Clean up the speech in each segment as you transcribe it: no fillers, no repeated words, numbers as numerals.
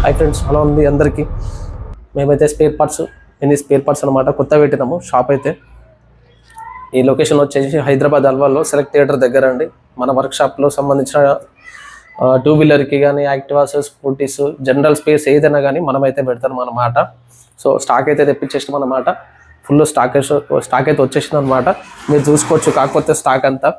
Hi friends, hello ఉంది అందరికీ. మేమైతే స్పేర్ పార్ట్స్ అనమాట కొత్త పెట్టినాము షాప్ అయితే. ఈ లొకేషన్ వచ్చేసి హైదరాబాద్ అల్వాల్లో సెలెక్ట్ థియేటర్ దగ్గర అండి. మన వర్క్షాప్లో సంబంధించిన టూ వీలర్కి కానీ యాక్టివాస్, స్కూటీస్, జనరల్ స్పేస్ ఏదైనా కానీ మనమైతే పెడతాం అన్నమాట. సో స్టాక్ అయితే తెప్పించేసాం అన్నమాట. ఫుల్ స్టాక్ అయితే వచ్చేసింది అనమాట. మీరు చూసుకోవచ్చు. కాకపోతే స్టాక్ అంతా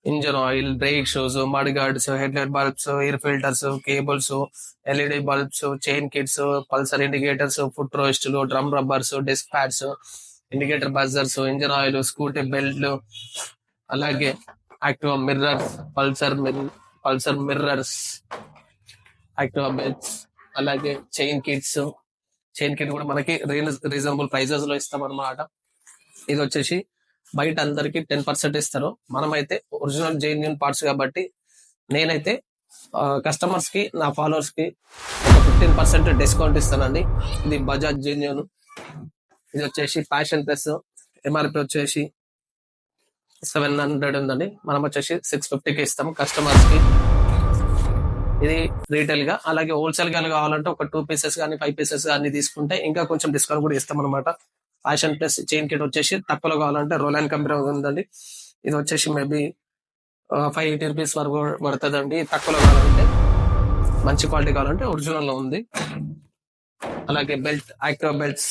engine oil, brake shoes, mud guards, headlight bulbs, air filters, cables, LED bulbs, chain kits, Pulsar indicators, foot రోస్టులు, drum rubbers, disc pads, indicator buzzers, engine oil, Scooty బెల్ట్లు, అలాగే Activa mirrors, Pulsar mirrors, Activa belts, అలాగే chain kit కూడా మనకి reasonable prices లో ఇస్తాం అనమాట. ఇది వచ్చేసి బయట అందరికి 10% ఇస్తారు. మనమైతే ఒరిజినల్ జెన్యూన్ పార్ట్స్ కాబట్టి నేనైతే కస్టమర్స్ కి, నా ఫాలోవర్స్ కి ఒక 15% డిస్కౌంట్ ఇస్తానండి. ఇది బజాజ్ జెన్యూన్. ఇది వచ్చేసి ప్యాషన్ ప్లస్. ఎంఆర్పి వచ్చేసి 700 ఉందండి. మనం వచ్చేసి 650కి ఇస్తాం కస్టమర్స్ కి. ఇది రీటైల్ గా. అలాగే హోల్సేల్ గా కావాలంటే ఒక 2 పీసెస్ కానీ 5 పీసెస్ కానీ తీసుకుంటే ఇంకా కొంచెం డిస్కౌంట్ కూడా ఇస్తాం అనమాట. ఫ్యాషన్ ప్లస్ చైన్ కిట్ వచ్చేసి తక్కువలో కావాలంటే రోలాన్ కంపెనీ ఉందండి. ఇది వచ్చేసి మేబీ 580 రూపీస్ వరకు పడుతుందండి. తక్కువలో కావాలంటే, మంచి క్వాలిటీ కావాలంటే ఒరిజినల్ లో ఉంది. అలాగే బెల్ట్, యాక్టివా బెల్ట్స్,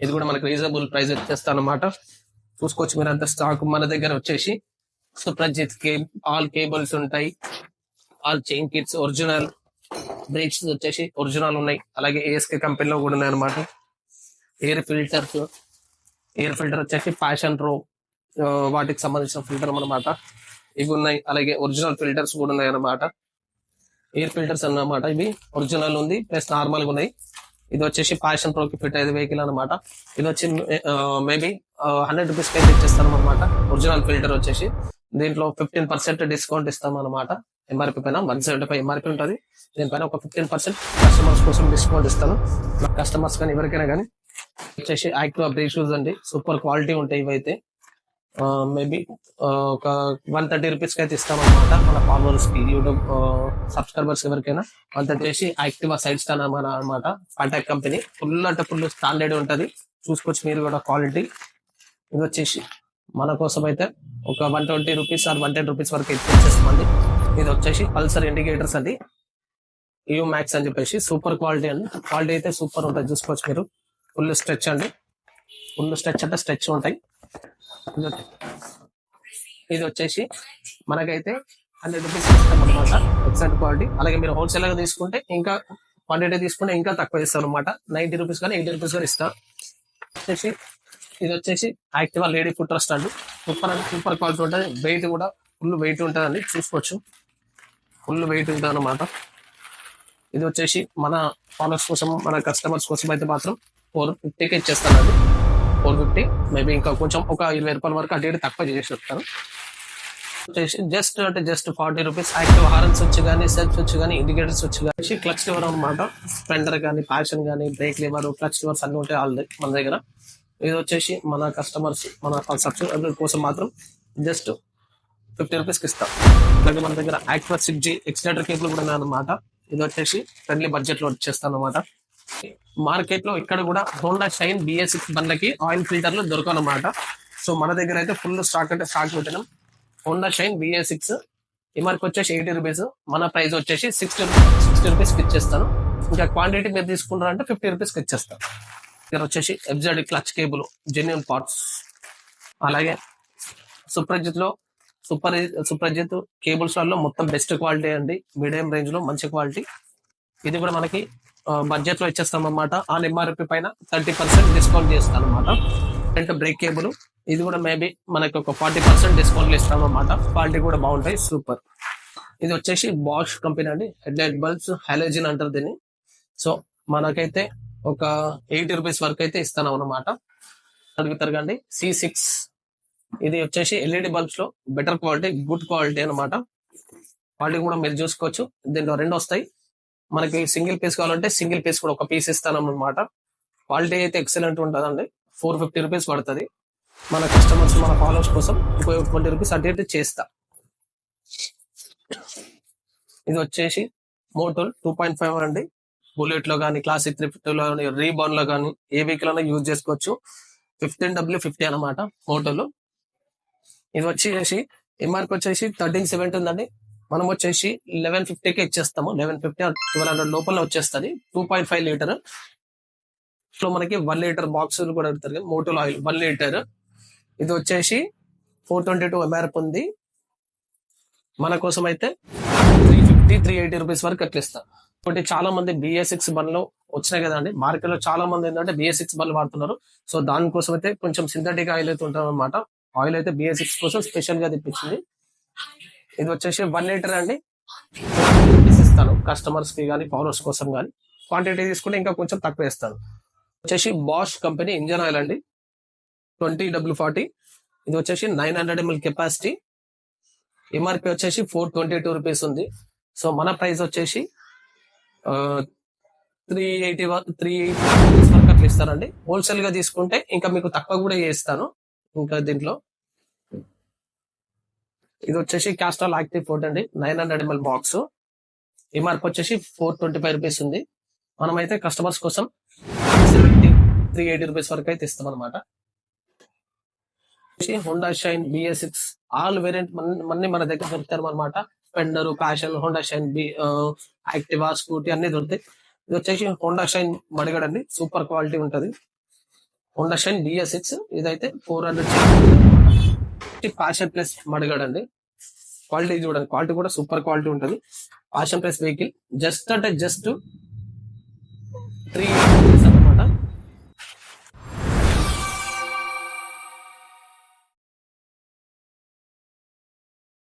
ఇది కూడా మనకి రీజనబుల్ ప్రైస్ ఇచ్చేస్తాను అనమాట. చూసుకోవచ్చు మీరు అంత స్టాక్. మన దగ్గర వచ్చేసి సుప్రజిత్ ఆల్ కేబుల్స్ ఉంటాయి, all chain kits original, brakes వచ్చేసి ఒరిజినల్ ఉన్నాయి. అలాగే ఏఎస్కే కంపెనీలో కూడా ఉన్నాయి అనమాట. ఎయిర్ ఫిల్టర్ వచ్చేసి ప్యాషన్ ప్రో వాటికి సంబంధించిన ఫిల్టర్ అనమాట. ఇవి ఉన్నాయి. అలాగే ఒరిజినల్ ఫిల్టర్స్ కూడా ఉన్నాయి అనమాట. ఎయిర్ ఫిల్టర్స్ అన్నమాట. ఇవి ఒరిజినల్ ఉంది ప్లస్ నార్మల్ గా ఉన్నాయి. ఇది వచ్చేసి ప్యాషన్ ప్రోకి ఫిట్ అయ్యే వెహికల్ అనమాట. ఇది వచ్చి మేబీ 100 రూపీస్ అయితే ఇచ్చేస్తాం అనమాట. ఒరిజినల్ ఫిల్టర్ వచ్చేసి దీంట్లో 15% డిస్కౌంట్ ఇస్తాం అనమాట. ఎంఆర్పి పైన 175 ఎంఆర్పి ఉంటుంది. దీనిపైన ఒక 15% కస్టమర్స్ కోసం డిస్కౌంట్ ఇస్తాను. కస్టమర్స్ కానీ ఎవరికైనా కానీ వచ్చేసి యాక్టివా బ్రేక్ షూస్ అండి. సూపర్ క్వాలిటీ ఉంటాయి ఇవైతే. మేబీ ఒక 130 రూపీస్ కి అయితే ఇస్తాం అనమాట. మన ఫాలోవర్స్ కి, యూట్యూబ్ సబ్స్క్రైబర్స్ ఎవరికైనా 130 చేసి యాక్టివా సైడ్ స్టాండ్ అనమాట. Contact company. ఫుల్ అంటే ఫుల్ స్టాండర్డ్ ఉంటది. చూసుకోవచ్చు మీరు కూడా క్వాలిటీ. ఇది వచ్చేసి మన కోసం అయితే ఒక 120 రూపీస్ ఆర్ 110 రూపీస్ వరకు ఇచ్చేస్తామండి. ఇది వచ్చేసి పల్సర్ ఇండికేటర్స్ అండి. యూ మ్యాక్స్ అని చెప్పేసి సూపర్ క్వాలిటీ అండి. క్వాలిటీ అయితే సూపర్ ఉంటుంది. చూసుకోవచ్చు మీరు. ఫుల్ స్ట్రెచ్ అండి. ఫుల్ స్ట్రెచ్ అంటే స్ట్రెచ్ ఉంటాయి. ఇది వచ్చేసి మనకైతే 100 రూపీస్ ఇస్తాం అనమాట. Excellent quality. అలాగే మీరు హోల్సేల్ గా తీసుకుంటే ఇంకా క్వాంటిటీ తీసుకుంటే ఇంకా తక్కువ ఇస్తాం అనమాట. 90 రూపీస్ కానీ 80 రూపీస్ కానీ ఇస్తాం. వచ్చేసి ఇది వచ్చేసి యాక్టివా లేడీ ఫుట్ రెస్ట్ అండి. సూపర్ క్వాలిటీ ఉంటుంది. వెయిట్ కూడా ఫుల్ వెయిట్ ఉంటుందండి. చూసుకోవచ్చు. ఫుల్ వెయిట్ ఉంటుంది అనమాట. ఇది వచ్చేసి మన ఫాలోవర్స్ కోసం, మన కస్టమర్స్ కోసం అయితే మాత్రం 450కి ఇచ్చేస్తానండి. 450 మేబీ ఇంకా కొంచెం ఒక 20 రూపాయల వరకు అటు ఇటు తక్కువ చేసి చెప్తాను. Just 40 rupees. యాక్టివ్ హారన్స్ వచ్చి కానీ, సెల్ఫ్ వచ్చి కానీ, ఇండికేటర్స్ వచ్చి కానీ, క్లచ్ లివర్ అనమాట. స్ప్లెండర్ కానీ, ప్యాషన్ కానీ, బ్రేక్ లివర్, క్లచ్ లివర్స్ అన్ని ఉంటాయి ఆల్రెడీ మన దగ్గర. ఇది వచ్చేసి మన కస్టమర్స్, మన సబ్స్క్రైబర్ కోసం మాత్రం జస్ట్ 50 రూపీస్కి ఇస్తాం. అలాగే మన దగ్గర యాక్టివా 6G ఎక్స్టెండర్ కేబుల్ కూడా ఉన్నాయన్నమాట. ఇది వచ్చేసి ఫ్రెండ్లీ బడ్జెట్ లో వచ్చేస్తాను అనమాట. మార్కెట్ లో ఇక్కడ కూడా హోండా షైన్ BS6 బండ్లకి ఆయిల్ ఫిల్టర్లు దొరకనమాట. సో మన దగ్గర అయితే ఫుల్ స్టాక్ అంటే స్టాక్ పెట్టినాం. హోండా షైన్ BS6 ఎంఆర్పి వచ్చేసి 80 రూపీస్. మన ప్రైస్ వచ్చేసి 60 రూపీస్కి ఇచ్చేస్తాను. ఇంకా క్వాంటిటీ మీరు తీసుకున్నారంటే 50 రూపీస్కి ఇచ్చేస్తాను. ఇక్కడ వచ్చేసి FZD clutch cable genuine parts. అలాగే సుప్రజిత్ కేబుల్స్ లో మొత్తం బెస్ట్ క్వాలిటీ అండి. మీడియం రేంజ్ లో మంచి క్వాలిటీ. ఇది కూడా మనకి బడ్జెట్ లో ఇచ్చేస్తాం అనమాట. ఆన్ ఎంఆర్పి పైన 30% డిస్కౌంట్ చేస్తాం అనమాట. అంటే బ్రేక్ కేబుల్ ఇది కూడా మేబీ మనకి ఒక 40% డిస్కౌంట్ ఇస్తాం అనమాట. క్వాలిటీ కూడా బాగుంటాయి. సూపర్. ఇది వచ్చేసి బాష్ కంపెనీ అండి. హెడ్లైట్ బల్బ్స్, హాలోజన్ అంటారు దీన్ని. సో మనకైతే ఒక 80 రూపీస్ వరకు అయితే ఇస్తాను అనమాట. అడుగుతారు కండి. C6 ఇది వచ్చేసి ఎల్ఈడి బల్బ్స్ లో బెటర్ క్వాలిటీ, గుడ్ క్వాలిటీ అనమాట. క్వాలిటీ కూడా మీరు చూసుకోవచ్చు. దీంట్లో 2 వస్తాయి. మనకి సింగిల్ పీస్ కావాలంటే సింగిల్ పీస్ కూడా ఒక పీస్ ఇస్తాను అనమాట. క్వాలిటీ అయితే ఎక్సలెంట్ ఉంటుందండి. 450 రూపీస్ పడుతుంది. మన కస్టమర్స్ మన ఫాలోవర్స్ కోసం 20 రూపీస్ అటు ఇటు చేస్తా. ఇది వచ్చేసి మోటోల్ 2.5 అండి. బుల్లెట్ లో కానీ, క్లాసిక్ 350 లో కానీ, రీబాన్ లో కానీ ఏ వెహికల్ అయినా యూజ్ చేసుకోవచ్చు. 15W50 అనమాట మోటోలో. ఇది వచ్చేసి ఎంఆర్పి వచ్చేసి 1370 ఉందండి. మనం వచ్చేసి 1150కి ఇచ్చేస్తాము. 1150 1200 లోపల వచ్చేస్తుంది. 2.5 లీటర్ లో మనకి 1 లీటర్ బాక్స్ కూడా పెడతారు. Motul oil 1 litre. ఇది వచ్చేసి 422 ఎంఆర్పి ఉంది. మన కోసం అయితే 350-380 రూపీస్ వరకు అట్లా ఇస్తాం. కాబట్టి చాలా మంది BS6 బండ్లు వచ్చినాయి కదండి. మార్కెట్ లో చాలా మంది ఏంటంటే BS6 బండ్లు వాడుతున్నారు. సో దానికోసం అయితే కొంచెం సింథటిక్ ఆయిల్ అయితే ఉంటుంది అనమాట. ఆయిల్ అయితే BS6 కోసం స్పెషల్ గా తెప్పించింది. ఇది వచ్చేసి 1 లీటర్ అండి. ఇస్తాను కస్టమర్స్ కి కానీ, ఫాలోవర్స్ కోసం కానీ. క్వాంటిటీ తీసుకుంటే ఇంకా కొంచెం తక్కువ ఇస్తాను. వచ్చేసి బాష్ కంపెనీ ఇంజన్ ఆయిల్ అండి. 20W40. ఇది వచ్చేసి 900 ml కెపాసిటీ. ఎంఆర్పి వచ్చేసి 422 రూపీస్ ఉంది. సో మన ప్రైస్ వచ్చేసి 380 రూపీస్ వరకు అట్లా ఇస్తారండి. హోల్సేల్ గా తీసుకుంటే ఇంకా మీకు తక్కువ కూడా చేస్తాను. ఇంకా దీంట్లో ఇది వచ్చేసి క్యాస్ట్రాల్ యాక్టివ్ 4 అండి. 900 ml బాక్స్. ఎంఆర్పి వచ్చేసి 425 రూపీస్ ఉంది. మనమైతే కస్టమర్స్ కోసం 380 రూపీస్ వరకు అయితే ఇస్తాం అనమాట. Honda Shine BS6 all variant మన దగ్గర దొరుకుతారు అనమాట. Splendor, Passion, Honda Shine, Activa, Scooty అన్ని దొరుకుతాయి. ఇది వచ్చేసి హోండా షైన్ మడగడ్ అండి. సూపర్ క్వాలిటీ ఉంటది. హోండా షైన్ BS6 ఇదైతే 400. ప్యాషన్ ప్లస్ మడగడ్ అండి. క్వాలిటీ చూడండి, క్వాలిటీ కూడా సూపర్ క్వాలిటీ ఉంటది. Passion plus vehicle just 3